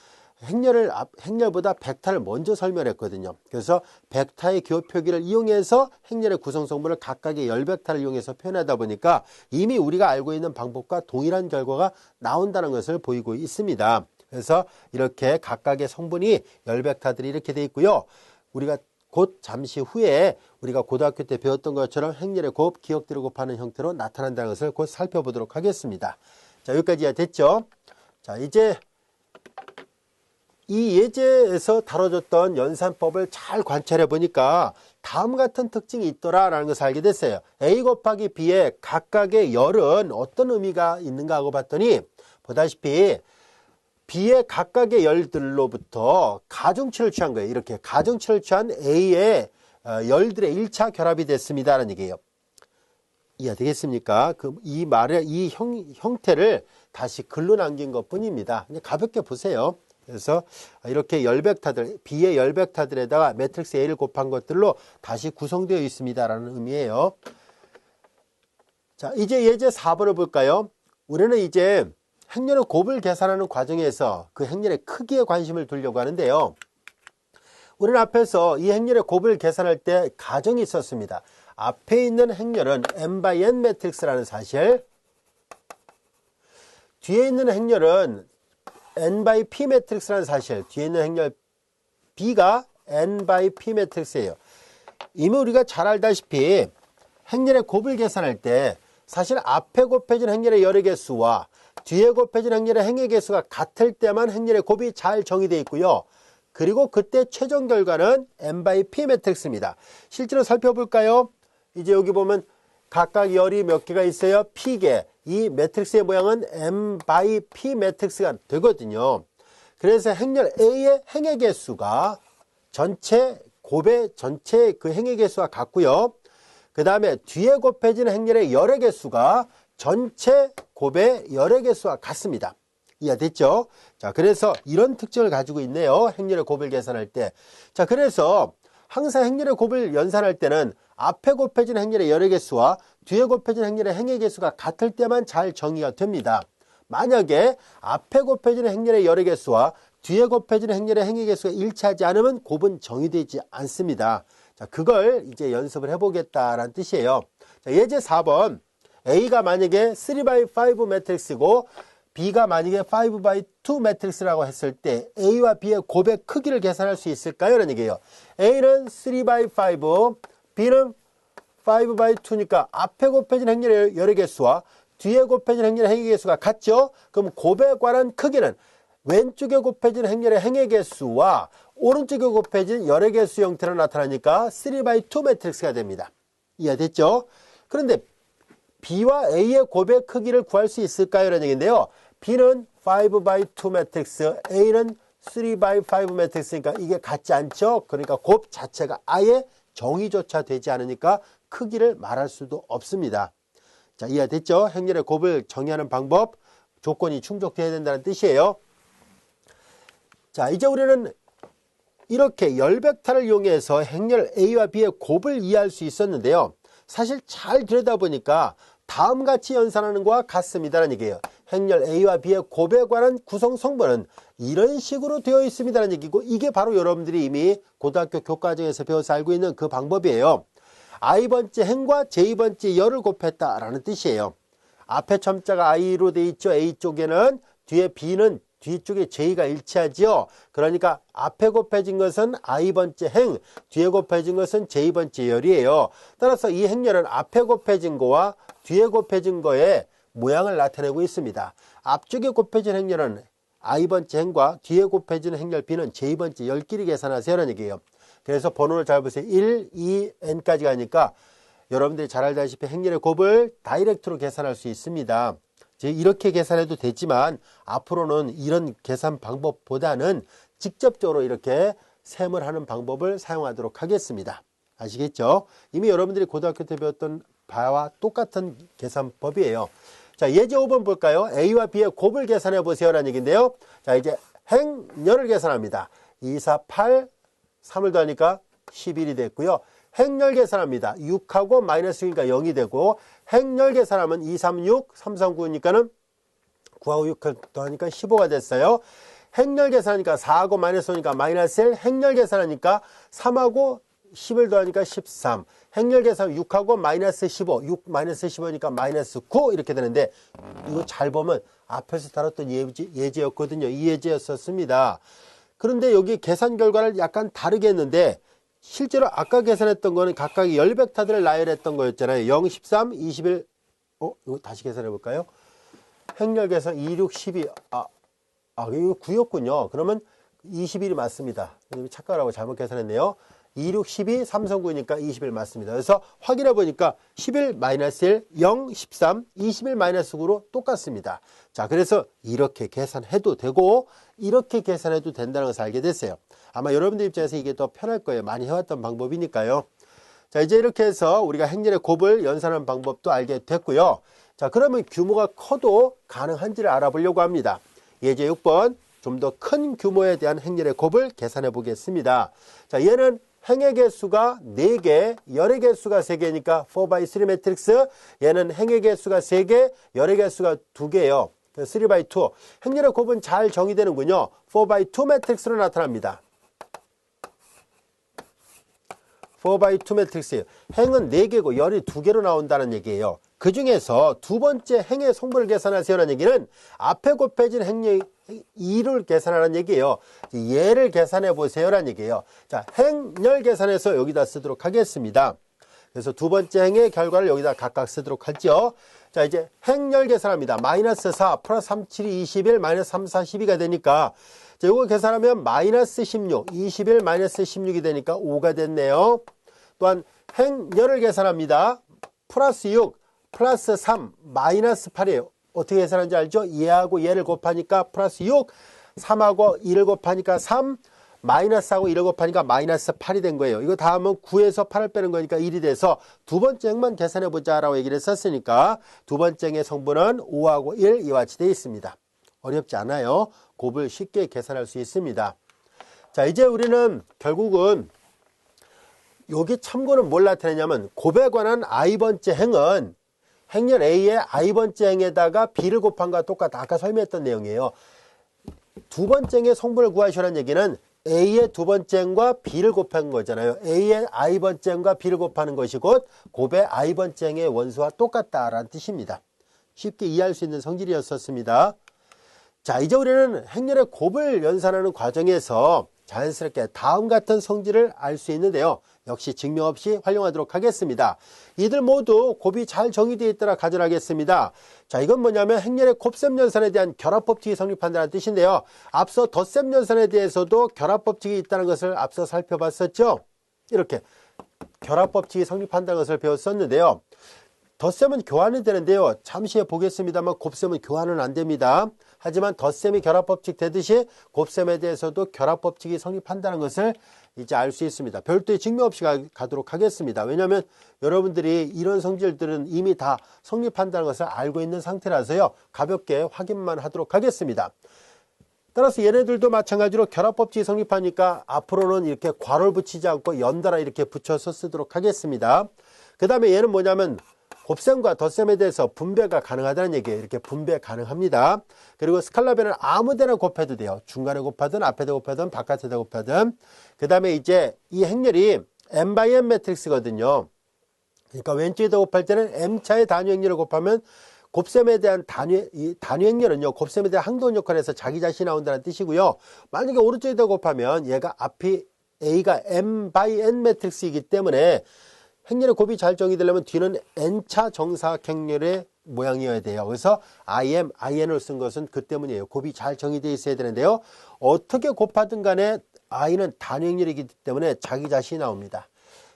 행렬보다 벡터를 먼저 설명했거든요. 그래서 벡터의 기호 표기를 이용해서 행렬의 구성성분을 각각의 열 벡터를 이용해서 표현하다 보니까 이미 우리가 알고 있는 방법과 동일한 결과가 나온다는 것을 보이고 있습니다. 그래서 이렇게 각각의 성분이 열 벡터들이 이렇게 되어 있고요. 우리가 곧 잠시 후에 우리가 고등학교 때 배웠던 것처럼 행렬의 곱, 기억대로 곱하는 형태로 나타난다는 것을 곧 살펴보도록 하겠습니다. 자, 여기까지야 됐죠? 자, 이제 이 예제에서 다뤄졌던 연산법을 잘 관찰해 보니까 다음 같은 특징이 있더라라는 것을 알게 됐어요. A 곱하기 B의 각각의 열은 어떤 의미가 있는가 하고 봤더니 보다시피 B의 각각의 열들로부터 가중치를 취한 거예요. 이렇게 가중치를 취한 A의 열들의 1차 결합이 됐습니다라는 얘기예요. 이해되겠습니까? 이 말의 이 형태를 다시 글로 남긴 것 뿐입니다. 그냥 가볍게 보세요. 그래서 이렇게 열벡터들, B의 열벡터들에다가 매트릭스 A를 곱한 것들로 다시 구성되어 있습니다라는 의미예요. 자, 이제 예제 4번을 볼까요? 우리는 이제 행렬의 곱을 계산하는 과정에서 그 행렬의 크기에 관심을 두려고 하는데요. 우리는 앞에서 이 행렬의 곱을 계산할 때 가정이 있었습니다. 앞에 있는 행렬은 n/n 매트릭스라는 사실, 뒤에 있는 행렬은 n/p 매트릭스라는 사실, 뒤에 있는 행렬 B가 n/p 매트릭스예요. 이미 우리가 잘 알다시피 행렬의 곱을 계산할 때 사실 앞에 곱해진 행렬의 열의 개수와 뒤에 곱해진 행렬의 행의 개수가 같을 때만 행렬의 곱이 잘 정의되어 있고요. 그리고 그때 최종 결과는 n/p 매트릭스입니다. 실제로 살펴볼까요? 이제 여기 보면 각각 열이 몇 개가 있어요? P개. 이 매트릭스의 모양은 n/p 매트릭스가 되거든요. 그래서 행렬 A의 행의 개수가 전체 곱의 전체 그 행의 개수와 같고요. 그 다음에 뒤에 곱해진 행렬의 열의 개수가 전체 곱의 열의 개수와 같습니다. 이해됐죠? 자, 그래서 이런 특징을 가지고 있네요. 행렬의 곱을 계산할 때. 자, 그래서 항상 행렬의 곱을 연산할 때는 앞에 곱해진 행렬의 열의 개수와 뒤에 곱해진 행렬의 행의 개수가 같을 때만 잘 정의가 됩니다. 만약에 앞에 곱해진 행렬의 열의 개수와 뒤에 곱해진 행렬의 행의 개수가 일치하지 않으면 곱은 정의되지 않습니다. 자, 그걸 이제 연습을 해보겠다라는 뜻이에요. 자, 예제 4번. A가 만약에 3x5 매트릭스고 B가 만약에 5x2 매트릭스라고 했을 때 A와 B의 곱의 크기를 계산할 수 있을까요? 라는 얘기예요. A는 3x5, B는 5x2니까 앞에 곱해진 행렬의 열의 개수와 뒤에 곱해진 행렬의 행의 개수가 같죠? 그럼 곱에 관한 크기는 왼쪽에 곱해진 행렬의 행의 개수와 오른쪽에 곱해진 열의 개수 형태로 나타나니까 3x2 매트릭스가 됩니다. 이해됐죠? 그런데 B와 A의 곱의 크기를 구할 수 있을까요? 라는 얘기인데요. B는 5x2 매트릭스, A는 3x5 매트릭스니까 이게 같지 않죠? 그러니까 곱 자체가 아예 정의조차 되지 않으니까 크기를 말할 수도 없습니다. 자, 이해됐죠? 행렬의 곱을 정의하는 방법, 조건이 충족되어야 된다는 뜻이에요. 자, 이제 우리는 이렇게 열벡터를 이용해서 행렬 A와 B의 곱을 이해할 수 있었는데요. 사실 잘 들여다보니까 다음같이 연산하는 것과 같습니다라는 얘기예요. 행렬 A와 B의 곱에 관한 구성 성분은 이런 식으로 되어 있습니다라는 얘기고, 이게 바로 여러분들이 이미 고등학교 교과정에서 배워서 알고 있는 그 방법이에요. I번째 행과 J번째 열을 곱했다라는 뜻이에요. 앞에 첨자가 I로 되어 있죠. A 쪽에는, 뒤에 B는 뒤쪽에 J가 일치하지요. 그러니까 앞에 곱해진 것은 I번째 행, 뒤에 곱해진 것은 J번째 열이에요. 따라서 이 행렬은 앞에 곱해진 거와 뒤에 곱해진 거의 모양을 나타내고 있습니다. 앞쪽에 곱해진 행렬은 I번째 행과 뒤에 곱해진 행렬 B는 J번째 열끼리 계산하세요라는 얘기예요. 그래서 번호를 잘 보세요. 1, 2, n까지 가니까 여러분들이 잘 알다시피 행렬의 곱을 다이렉트로 계산할 수 있습니다. 이렇게 계산해도 되지만 앞으로는 이런 계산 방법보다는 직접적으로 이렇게 셈을 하는 방법을 사용하도록 하겠습니다. 아시겠죠? 이미 여러분들이 고등학교 때 배웠던 바와 똑같은 계산법이에요. 자, 예제 5번 볼까요? A와 B의 곱을 계산해 보세요 라는 얘기인데요. 자, 이제 행렬을 계산합니다. 2, 4, 8, 3을 더하니까 11이 됐고요. 행렬 계산합니다. 6하고 마이너스 6이니까 0이 되고, 행렬 계산하면 2, 3, 6, 3, 3, 9니까는 9하고 6을 더하니까 15가 됐어요. 행렬 계산하니까 4하고 마이너스 5니까 마이너스 1, 행렬 계산하니까 3하고 10을 더하니까 13, 행렬 계산 6하고 마이너스 15, 6 마이너스 15니까 마이너스 9 이렇게 되는데, 이거 잘 보면 앞에서 다뤘던 예제였거든요. 이 예제였었습니다. 그런데 여기 계산 결과를 약간 다르게 했는데, 실제로 아까 계산했던 거는 각각 열벡터들을 나열했던 거였잖아요. 0, 13, 21, 이거 다시 계산해 볼까요? 행렬 계산 2, 6, 12, 이거 9였군요. 그러면 21이 맞습니다. 착각하고 잘못 계산했네요. 2, 6, 12, 3, 3, 9니까 21 맞습니다. 그래서 확인해 보니까 11, 마이너스 1, 0, 13, 21, 마이너스 9로 똑같습니다. 자, 그래서 이렇게 계산해도 되고 이렇게 계산해도 된다는 것을 알게 됐어요. 아마 여러분들 입장에서 이게 더 편할 거예요. 많이 해왔던 방법이니까요. 자, 이제 이렇게 해서 우리가 행렬의 곱을 연산하는 방법도 알게 됐고요. 자, 그러면 규모가 커도 가능한지를 알아보려고 합니다. 예제 6번, 좀 더 큰 규모에 대한 행렬의 곱을 계산해 보겠습니다. 자, 얘는 행의 개수가 4개, 열의 개수가 3개니까 4x3 매트릭스. 얘는 행의 개수가 3개, 열의 개수가 2개예요. 3x2. 행렬의 곱은 잘 정의되는군요. 4x2 매트릭스로 나타납니다. 4x2 매트릭스. 행은 4개고 열이 2개로 나온다는 얘기예요. 그 중에서 두 번째 행의 성분을 계산하세요라는 얘기는 앞에 곱해진 행의 2를 계산하라는 얘기예요. 얘를 계산해 보세요라는 얘기예요. 자, 행렬 계산해서 여기다 쓰도록 하겠습니다. 그래서 두 번째 행의 결과를 여기다 각각 쓰도록 하죠. 자, 이제 행렬 계산합니다. 마이너스 4 플러스 3, 7, 21 마이너스 3, 4, 12가 되니까 자, 이거 계산하면 마이너스 16, 21 마이너스 16이 되니까 5가 됐네요. 또한 행렬을 계산합니다. 플러스 6 플러스 3 마이너스 8이에요. 어떻게 계산하는지 알죠? 얘하고 얘를 곱하니까 플러스 6, 3하고 1을 곱하니까 3, 마이너스하고 1을 곱하니까 마이너스 8이 된 거예요. 이거 다 하면 9에서 8을 빼는 거니까 1이 돼서 두 번째 행만 계산해보자 라고 얘기를 했었으니까 두 번째 행의 성분은 5하고 1 이와 같이 되어 있습니다. 어렵지 않아요. 곱을 쉽게 계산할 수 있습니다. 자, 이제 우리는 결국은 여기 참고는 뭘 나타내냐면 곱에 관한 i번째 행은 행렬 A의 i번째 행에다가 B를 곱한 것과 똑같다. 아까 설명했던 내용이에요. 두 번째 행의 성분을 구하시라는 얘기는 A의 두 번째 행과 B를 곱한 거잖아요. A의 i번째 행과 B를 곱하는 것이 곧 곱의 i번째 행의 원수와 똑같다라는 뜻입니다. 쉽게 이해할 수 있는 성질이었었습니다. 자, 이제 우리는 행렬의 곱을 연산하는 과정에서 자연스럽게 다음 같은 성질을 알 수 있는데요. 역시 증명 없이 활용하도록 하겠습니다. 이들 모두 곱이 잘 정의되어 있더라 가정하겠습니다. 자, 이건 뭐냐면 행렬의 곱셈 연산에 대한 결합법칙이 성립한다는 뜻인데요. 앞서 덧셈 연산에 대해서도 결합법칙이 있다는 것을 앞서 살펴봤었죠. 이렇게 결합법칙이 성립한다는 것을 배웠었는데요. 덧셈은 교환이 되는데요. 잠시 후에 보겠습니다만 곱셈은 교환은 안 됩니다. 하지만 덧셈이 결합법칙 되듯이 곱셈에 대해서도 결합법칙이 성립한다는 것을 이제 알 수 있습니다. 별도의 증명 없이 가도록 하겠습니다. 왜냐하면 여러분들이 이런 성질들은 이미 다 성립한다는 것을 알고 있는 상태라서요. 가볍게 확인만 하도록 하겠습니다. 따라서 얘네들도 마찬가지로 결합법칙이 성립하니까 앞으로는 이렇게 괄호를 붙이지 않고 연달아 이렇게 붙여서 쓰도록 하겠습니다. 그 다음에 얘는 뭐냐면 곱셈과 덧셈에 대해서 분배가 가능하다는 얘기예요. 이렇게 분배 가능합니다. 그리고 스칼라변은 아무 데나 곱해도 돼요. 중간에 곱하든 앞에다 곱하든 바깥에다 곱하든. 그 다음에 이제 이 행렬이 n/n 매트릭스거든요. 그러니까 왼쪽에다 곱할 때는 m차의 단위 행렬을 곱하면 곱셈에 대한 단위 행렬은요. 곱셈에 대한 항동 역할을 해서 자기 자신이 나온다는 뜻이고요. 만약에 오른쪽에다 곱하면 얘가 앞이 a가 m/n 매트릭스이기 때문에 행렬의 곱이 잘 정의되려면 뒤는 n차 정사각행렬의 모양이어야 돼요. 그래서 in을 쓴 것은 그 때문이에요. 곱이 잘 정의되어 있어야 되는데요. 어떻게 곱하든 간에 i는 단위행렬이기 때문에 자기 자신이 나옵니다.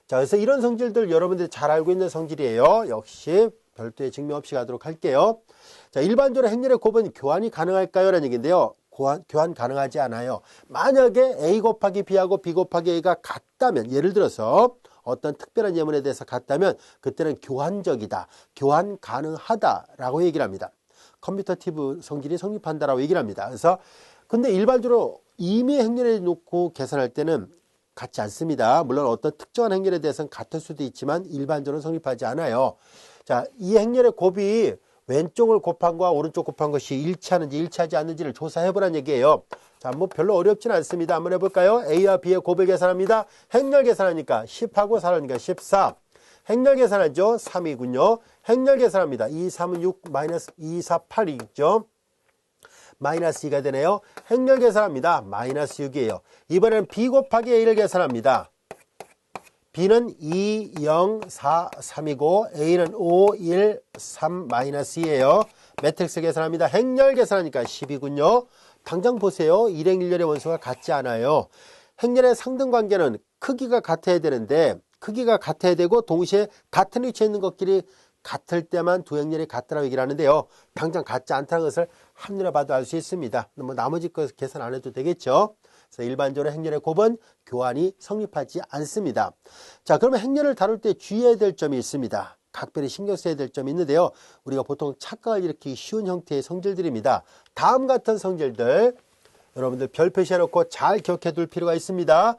자, 그래서 이런 성질들 여러분들이 잘 알고 있는 성질이에요. 역시 별도의 증명 없이 가도록 할게요. 자, 일반적으로 행렬의 곱은 교환이 가능할까요? 라는 얘기인데요. 교환 가능하지 않아요. 만약에 a 곱하기 b하고 b 곱하기 a가 같다면, 예를 들어서 어떤 특별한 예문에 대해서 같다면 그때는 교환적이다, 교환 가능하다라고 얘기를 합니다. 커뮤터티브 성질이 성립한다라고 얘기를 합니다. 그래서 근데 일반적으로 이미 행렬에 놓고 계산할 때는 같지 않습니다. 물론 어떤 특정한 행렬에 대해서는 같을 수도 있지만 일반적으로 성립하지 않아요. 자, 이 행렬의 곱이 왼쪽을 곱한 거와 오른쪽 곱한 것이 일치하는지 일치하지 않는지를 조사해보라는 얘기예요. 자, 뭐 별로 어렵진 않습니다. 한번 해볼까요? A와 B의 곱을 계산합니다. 행렬 계산하니까 10하고 4하니까 14. 행렬 계산하죠. 3이군요. 행렬 계산합니다. 2, 3은 6, 마이너스 2, 4, 8이죠. 마이너스 2가 되네요. 행렬 계산합니다. 마이너스 6이에요. 이번에는 B 곱하기 A를 계산합니다. B는 2, 0, 4, 3이고 A는 5, 1, 3, 마이너스 2예요. 매트릭스 계산합니다. 행렬 계산하니까 10이군요. 당장 보세요. 일행일렬의 원수가 같지 않아요. 행렬의 상등관계는 크기가 같아야 되는데 크기가 같아야 되고 동시에 같은 위치에 있는 것끼리 같을 때만 두 행렬이 같다라고 얘기를 하는데요. 당장 같지 않다는 것을 한눈에 봐도 알 수 있습니다. 뭐 나머지 것 계산 안 해도 되겠죠. 그래서 일반적으로 행렬의 곱은 교환이 성립하지 않습니다. 자, 그러면 행렬을 다룰 때 주의해야 될 점이 있습니다. 각별히 신경 써야 될 점이 있는데요. 우리가 보통 착각을 일으키기 쉬운 형태의 성질들입니다. 다음 같은 성질들 여러분들 별 표시해놓고 잘 기억해 둘 필요가 있습니다.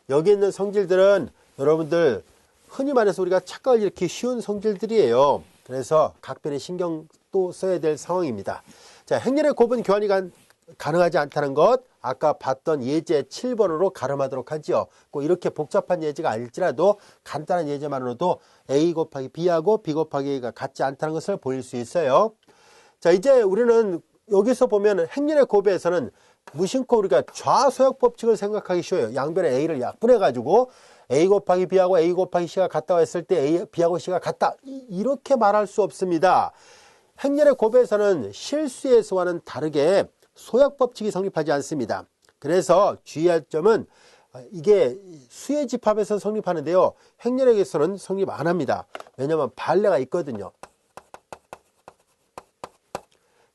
여기 있는 성질들은 여러분들 흔히 말해서 우리가 착각을 일으키기 쉬운 성질들이에요. 그래서 각별히 신경 또 써야 될 상황입니다. 자, 행렬의 곱은 교환이 가능하지 않다는 것, 아까 봤던 예제 7번으로 가름하도록 하죠. 꼭 이렇게 복잡한 예제가 아닐지라도 간단한 예제만으로도 A 곱하기 B하고 B 곱하기 A가 같지 않다는 것을 보일 수 있어요. 자, 이제 우리는 여기서 보면 행렬의 곱에서는 무심코 우리가 좌소역 법칙을 생각하기 쉬워요. 양변에 A를 약분해가지고 A 곱하기 B하고 A 곱하기 C가 같다고 했을 때 A, B하고 C가 같다. 이렇게 말할 수 없습니다. 행렬의 곱에서는 실수에서와는 다르게 소역 법칙이 성립하지 않습니다. 그래서 주의할 점은 이게 수의 집합에서 성립하는데요. 행렬에서는 성립 안 합니다. 왜냐하면 발레가 있거든요.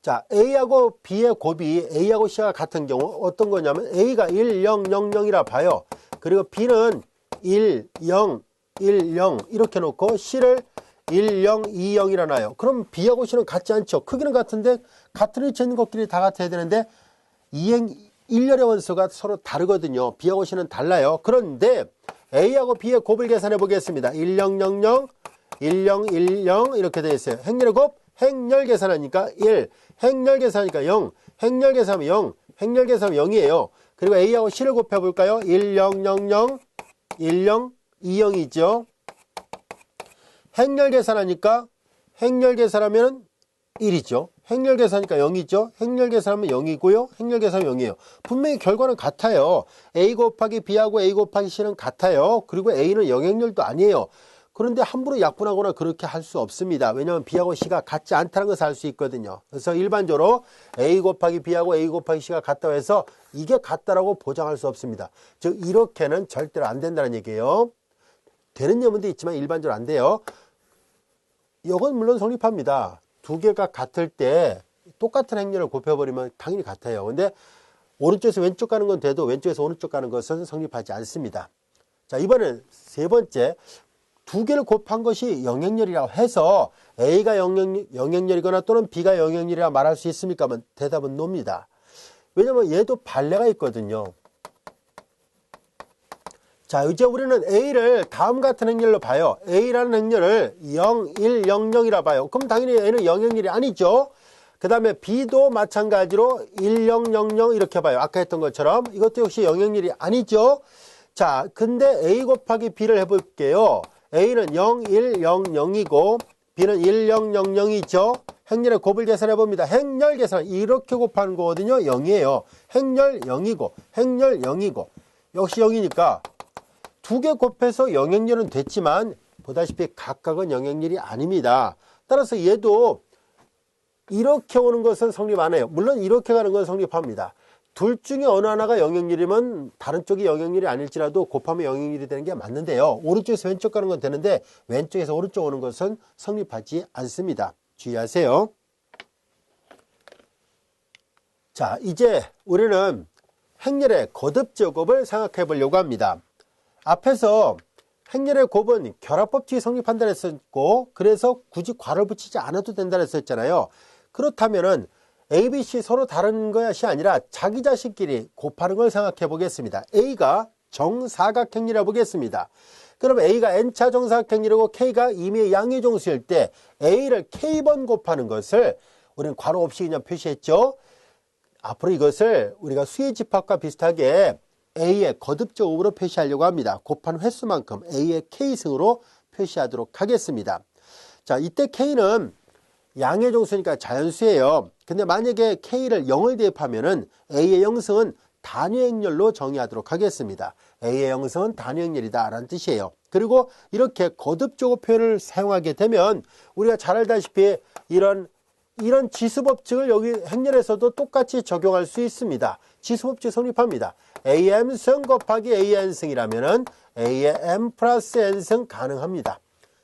자, A하고 B의 곱이 A하고 C가 같은 경우 어떤 거냐면 A가 1, 0, 0, 0이라 봐요. 그리고 B는 1, 0, 1, 0 이렇게 놓고 C를 1, 0, 2, 0이라 놔요. 그럼 B하고 C는 같지 않죠. 크기는 같은데 같은 위치에 있는 것끼리 다 같아야 되는데 일렬의 원소가 서로 다르거든요. B하고 C는 달라요. 그런데 A하고 B의 곱을 계산해 보겠습니다. 1, 0, 0, 0, 1, 0, 1, 0 이렇게 되어 있어요. 행렬의 곱, 행렬 계산하니까 1, 행렬 계산하니까 0, 행렬 계산하면 0, 행렬 계산하면 0이에요. 그리고 A하고 C를 곱해볼까요? 1, 0, 0, 0, 1, 0, 2, 0이죠. 행렬 계산하니까 행렬 계산하면 1이죠. 행렬 계산하니까 0이죠. 행렬 계산하면 0이고요. 행렬 계산하면 0이에요. 분명히 결과는 같아요. A 곱하기 B하고 A 곱하기 C는 같아요. 그리고 A는 영행렬도 아니에요. 그런데 함부로 약분하거나 그렇게 할 수 없습니다. 왜냐하면 B하고 C가 같지 않다는 것을 알 수 있거든요. 그래서 일반적으로 A 곱하기 B하고 A 곱하기 C가 같다고 해서 이게 같다라고 보장할 수 없습니다. 즉 이렇게는 절대로 안 된다는 얘기예요. 되는 예문도 있지만 일반적으로 안 돼요. 이건 물론 성립합니다. 두 개가 같을 때 똑같은 행렬을 곱해버리면 당연히 같아요. 근데 오른쪽에서 왼쪽 가는 건 돼도 왼쪽에서 오른쪽 가는 것은 성립하지 않습니다. 자, 이번엔 세 번째, 두 개를 곱한 것이 영행렬이라고 해서 A가 영행렬이거나 또는 B가 영행렬이라 말할 수 있습니까? 하면 대답은 노입니다. 왜냐하면 얘도 발레가 있거든요. 자, 이제 우리는 A를 다음 같은 행렬로 봐요. A라는 행렬을 0, 1, 0, 0이라 봐요. 그럼 당연히 A는 영행렬이 아니죠. 그 다음에 B도 마찬가지로 1, 0, 0, 0 이렇게 봐요. 아까 했던 것처럼 이것도 역시 영행렬이 아니죠. 자, 근데 A 곱하기 B를 해볼게요. A는 0, 1, 0, 0이고 B는 1, 0, 0, 0이죠. 행렬의 곱을 계산해 봅니다. 행렬 계산 이렇게 곱하는 거거든요. 0이에요. 행렬 0이고 행렬 0이고 역시 0이니까 두 개 곱해서 영행렬은 됐지만 보다시피 각각은 영행렬이 아닙니다. 따라서 얘도 이렇게 오는 것은 성립 안 해요. 물론 이렇게 가는 건 성립합니다. 둘 중에 어느 하나가 영행렬이면 다른 쪽이 영행렬이 아닐지라도 곱하면 영행렬이 되는 게 맞는데요. 오른쪽에서 왼쪽 가는 건 되는데 왼쪽에서 오른쪽 오는 것은 성립하지 않습니다. 주의하세요. 자, 이제 우리는 행렬의 거듭제곱을 생각해 보려고 합니다. 앞에서 행렬의 곱은 결합법칙이 성립한다 했었고 그래서 굳이 괄호를 붙이지 않아도 된다 했었잖아요. 그렇다면은 A, B, C 서로 다른 것이 아니라 자기 자신끼리 곱하는 걸 생각해 보겠습니다. A가 정사각행렬이라 보겠습니다. 그럼 A가 n차 정사각행렬이고 K가 임의의 양의 종수일 때 A를 K번 곱하는 것을 우리는 괄호 없이 그냥 표시했죠. 앞으로 이것을 우리가 수의 집합과 비슷하게 A의 거듭제곱으로 표시하려고 합니다. 곱한 횟수만큼 A의 K승으로 표시하도록 하겠습니다. 자, 이때 K는 양의 종수니까 자연수예요. 근데 만약에 K를 0을 대입하면은 A의 영승은 단위행렬로 정의하도록 하겠습니다. A의 영승은 단위행렬이다 라는 뜻이에요. 그리고 이렇게 거듭제곱 표현을 사용하게 되면 우리가 잘 알다시피 이런 지수법칙을 여기 행렬에서도 똑같이 적용할 수 있습니다. 지수법칙 성립합니다. AM승 곱하기 AN승이라면은 A의 M 플러스 N승 가능합니다.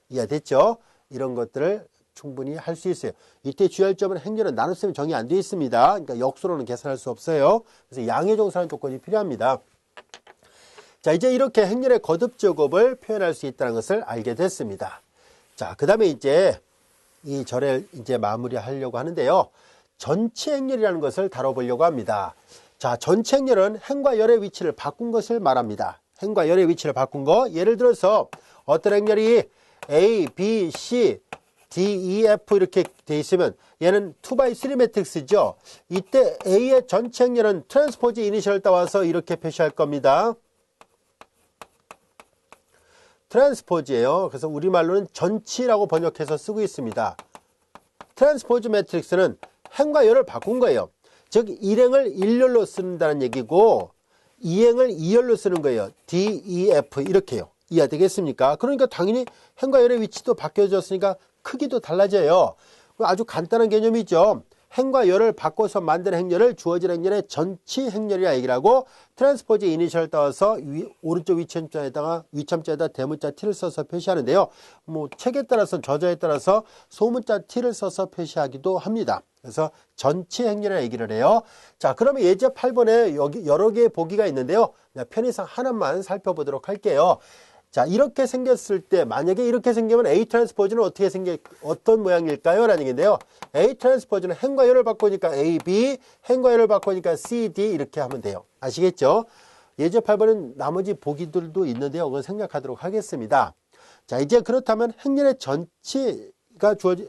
이해됐죠? 이런 것들을 충분히 할 수 있어요. 이때 주의할 점은 행렬은 나눗셈이 정의 안 되어 있습니다. 그러니까 역수로는 계산할 수 없어요. 그래서 양의종사라는 조건이 필요합니다. 자, 이제 이렇게 행렬의 거듭 제곱을 표현할 수 있다는 것을 알게 됐습니다. 자, 그 다음에 이제 이 절을 이제 마무리하려고 하는데요. 전체 행렬이라는 것을 다뤄보려고 합니다. 자, 전체 행렬은 행과 열의 위치를 바꾼 것을 말합니다. 행과 열의 위치를 바꾼 거. 예를 들어서 어떤 행렬이 A, B, C, D, E, F 이렇게 돼 있으면 얘는 2x3 매트릭스죠. 이때 A의 전체 행렬은 트랜스포즈 이니셜을 따와서 이렇게 표시할 겁니다. 트랜스포즈예요. 그래서 우리말로는 전치라고 번역해서 쓰고 있습니다. 트랜스포즈 매트릭스는 행과 열을 바꾼 거예요. 즉 1행을 1열로 쓴다는 얘기고 2행을 2열로 쓰는 거예요. D, E, F 이렇게요. 이해되겠습니까? 그러니까 당연히 행과 열의 위치도 바뀌어졌으니까 크기도 달라져요. 아주 간단한 개념이죠. 행과 열을 바꿔서 만든 행렬을 주어진 행렬의 전치 행렬이라 얘기를 하고 트랜스포즈 이니셜을 따와서 오른쪽 위첨자에다 대문자 t를 써서 표시하는데요. 뭐 책에 따라서 저자에 따라서 소문자 t를 써서 표시하기도 합니다. 그래서 전치 행렬이라 얘기를 해요. 자, 그러면 예제 8번에 여기 여러 개의 보기가 있는데요. 그냥 편의상 하나만 살펴보도록 할게요. 자, 이렇게 생겼을 때 만약에 이렇게 생기면 A 트랜스포즈는 어떤 모양일까요? 라는 얘기인데요. A 트랜스포즈는 행과 열을 바꾸니까 A, B, 행과 열을 바꾸니까 C, D 이렇게 하면 돼요. 아시겠죠? 예제 8번은 나머지 보기들도 있는데요. 그건 생략하도록 하겠습니다. 자, 이제 그렇다면 행렬의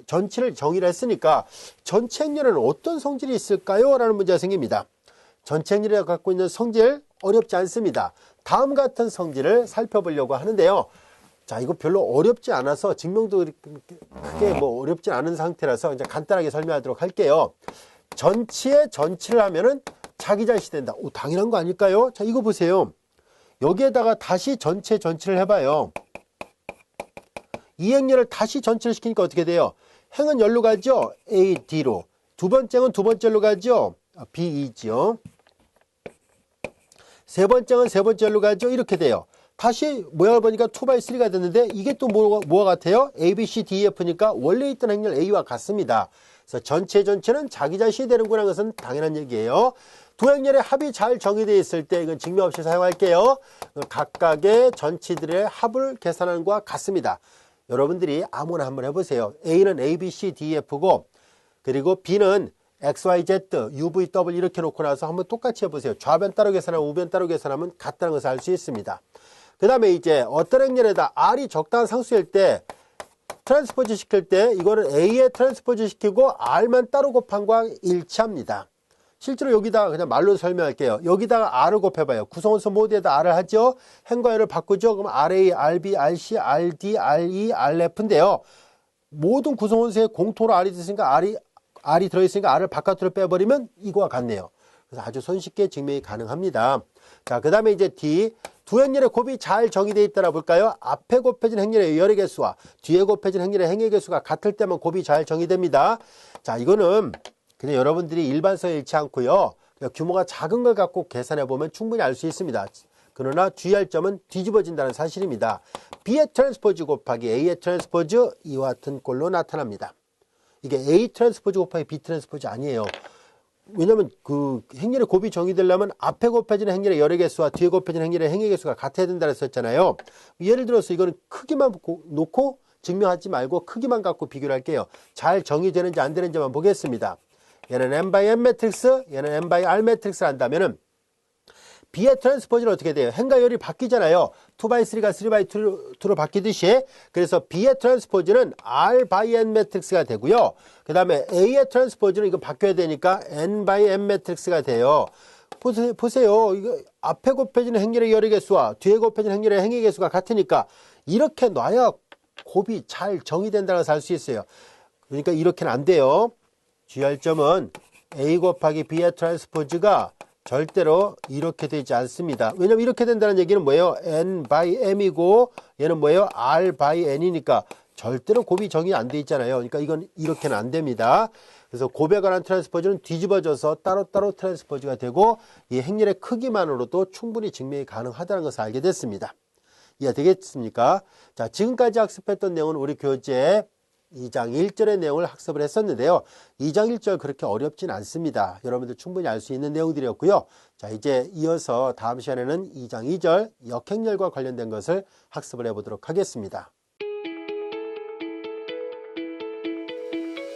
전치를 정의를 했으니까 전체 행렬에는 어떤 성질이 있을까요? 라는 문제가 생깁니다. 전체 행렬이 갖고 있는 성질 어렵지 않습니다. 다음 같은 성질을 살펴보려고 하는데요. 자, 이거 별로 어렵지 않아서 증명도 크게 뭐 어렵지 않은 상태라서 이제 간단하게 설명하도록 할게요. 전치의 전치를 하면은 자기자시 된다. 오, 당연한 거 아닐까요? 자, 이거 보세요. 여기에다가 다시 전치를 해봐요. 이 행렬을 다시 전치를 시키니까 어떻게 돼요? 행은 열로 가죠? A, D로. 두 번째 행은 두 번째로 가죠? B, E죠. 세 번째는 세 번째로 가죠? 이렇게 돼요. 다시 모양을 보니까 2x3가 됐는데 이게 또 뭐가 같아요? A, B, C, D, F니까 원래 있던 행렬 A와 같습니다. 그래서 전체는 자기 자신이 되는구나 하는 것은 당연한 얘기예요. 두 행렬의 합이 잘 정의되어 있을 때 이건 증명 없이 사용할게요. 각각의 전치들의 합을 계산하는 것과 같습니다. 여러분들이 아무나 한번 해보세요. A는 A, B, C, D, F고 그리고 B는 X, Y, Z, U, V, W 이렇게 놓고 나서 한번 똑같이 해보세요. 좌변 따로 계산하면 우변 따로 계산하면 같다는 것을 알 수 있습니다. 그 다음에 이제 어떤 행렬에다 R이 적당한 상수일 때 트랜스포즈 시킬 때 이거는 A에 트랜스포즈 시키고 R만 따로 곱한 거와 일치합니다. 실제로 여기다가 그냥 말로 설명할게요. 여기다가 R을 곱해봐요. 구성원수 모두에다 R을 하죠. 행과 열을 바꾸죠. 그럼 RA, RB, RC, RD, RE, RF인데요. 모든 구성원수에 공통으로 R이 있으니까 R이 들어있으니까 R을 바깥으로 빼버리면 이거와 같네요. 그래서 아주 손쉽게 증명이 가능합니다. 자, 그 다음에 이제 D. 두 행렬의 곱이 잘 정의되어 있다라 볼까요? 앞에 곱해진 행렬의 열의 개수와 뒤에 곱해진 행렬의 행의 개수가 같을 때만 곱이 잘 정의됩니다. 자, 이거는 그냥 여러분들이 일반서에 잃지 않고요. 규모가 작은 걸 갖고 계산해 보면 충분히 알 수 있습니다. 그러나 주의할 점은 뒤집어진다는 사실입니다. B의 트랜스포즈 곱하기 A의 트랜스포즈 이와 같은 꼴로 나타납니다. 이게 A 트랜스포즈 곱하기 B 트랜스포즈 아니에요. 왜냐면 그 행렬의 곱이 정의되려면 앞에 곱해지는 행렬의 열의 개수와 뒤에 곱해지는 행렬의 행의 개수가 같아야 된다 했었잖아요. 예를 들어서 이거는 크기만 놓고 증명하지 말고 크기만 갖고 비교를 할게요. 잘 정의되는지 안 되는지만 보겠습니다. 얘는 n by n 매트릭스, 얘는 n by r 매트릭스를 한다면은 B의 트랜스포즈는 어떻게 돼요? 행과 열이 바뀌잖아요. 2x3가 3x2로 바뀌듯이. 그래서 B의 트랜스포즈는 R by N 매트릭스가 되고요. 그 다음에 A의 트랜스포즈는 이거 바뀌어야 되니까 N by N 매트릭스가 돼요. 보세요. 이거 앞에 곱해지는 행렬의 열의 개수와 뒤에 곱해지는 행렬의 행의 개수가 같으니까 이렇게 놔야 곱이 잘 정의된다는 것을 알 수 있어요. 그러니까 이렇게는 안 돼요. 주의할 점은 A 곱하기 B의 트랜스포즈가 절대로 이렇게 되지 않습니다. 왜냐면 이렇게 된다는 얘기는 뭐예요? N by M이고 얘는 뭐예요? R by N이니까 절대로 곱이 정의 안 돼 있잖아요. 그러니까 이건 이렇게는 안 됩니다. 그래서 곱에 관한 트랜스포즈는 뒤집어져서 따로따로 트랜스포즈가 되고 이 행렬의 크기만으로도 충분히 증명이 가능하다는 것을 알게 됐습니다. 이해되겠습니까? 자, 지금까지 학습했던 내용은 우리 교재 2장 1절의 내용을 학습을 했었는데요. 2장 1절 그렇게 어렵진 않습니다. 여러분들 충분히 알 수 있는 내용들이었고요. 자, 이제 이어서 다음 시간에는 2장 2절 역행렬과 관련된 것을 학습을 해보도록 하겠습니다.